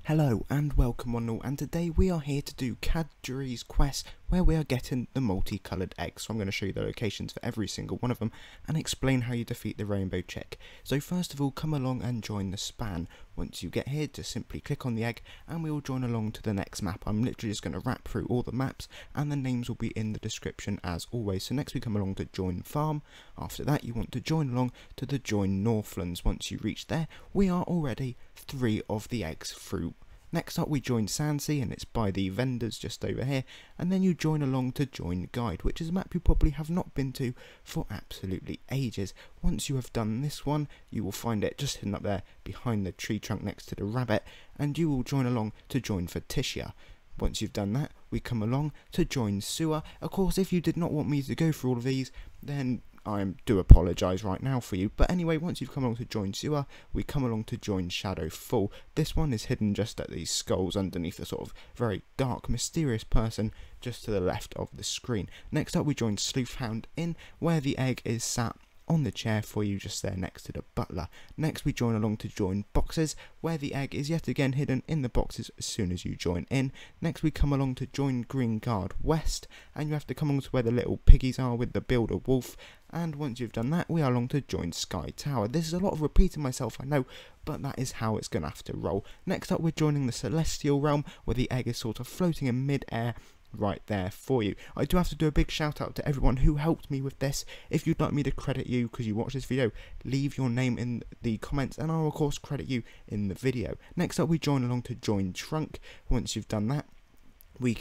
Hello and welcome one all, and today we are here to do Cabdury's quest where we are getting the multicolored eggs. So I'm going to show you the locations for every single one of them and explain how you defeat the rainbow chick. So first of all, come along and join the span. Once you get here, just simply click on the egg and we will join along to the next map. I'm literally just going to wrap through all the maps and the names will be in the description as always. So next we come along to join farm. After that you want to join along to the join northlands. Once you reach there, we are already 3 of the eggs through. Next up we join sandsea, and it's by the vendors just over here, and then you join along to join guide, which is a map you probably have not been to for absolutely ages. Once you have done this one, you will find it just hidden up there behind the tree trunk next to the rabbit, and you will join along to join fotia. Once you've done that, we come along to join sewer. Of course, if you did not want me to go through all of these, then I do apologise right now for you. But anyway, once you've come along to join sewer, we come along to join shadowfall. This one is hidden just at these skulls underneath the sort of very dark, mysterious person just to the left of the screen. Next up we join sleuthhound in, where the egg is sat on the chair for you just there next to the butler. Next we join along to join boxes, where the egg is yet again hidden in the boxes as soon as you join in. Next we come along to join greengaurdwest, and you have to come along to where the little piggies are with the builder wolf, and once you've done that we are along to join skytower. This is a lot of repeating myself, I know, but that is how it's going to have to roll. Next up we're joining the celestialrealm, where the egg is sort of floating in mid-air right there for you. I do have to do a big shout out to everyone who helped me with this. If you'd like me to credit you because you watched this video, leave your name in the comments and I'll of course credit you in the video. Next up we join along to join trunk. Once you've done that, we're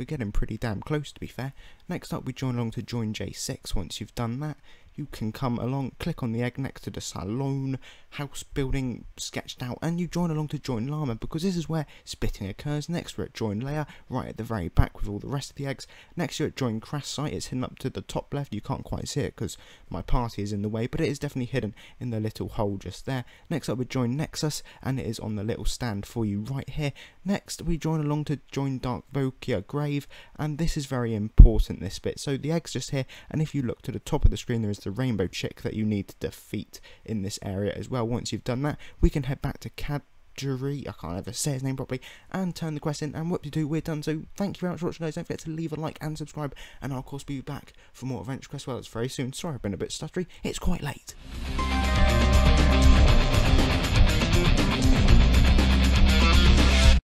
getting pretty damn close to be fair. Next up we join along to join J6. Once you've done that, you can come along, click on the egg next to the salon, house building sketched out, and you join along to join llama, because this is where spitting occurs. Next we're at join lair, right at the very back with all the rest of the eggs. Next you're at join crahsite, it's hidden up to the top left, you can't quite see it because my party is in the way, but it is definitely hidden in the little hole just there. Next up we join nexus, and it is on the little stand for you right here. Next we join along to join darkoviagrave, and this is very important, this bit. So the egg's just here, and if you look to the top of the screen there is the rainbow chick that you need to defeat in this area as well. Once you've done that, we can head back to Cabdury, I can't ever say his name properly, and turn the quest in, and whoop-de-doo, we're done. So thank you very much for watching guys, don't forget to leave a like and subscribe, and I'll of course be back for more adventure quests very soon. Sorry I've been a bit stuttery, it's quite late.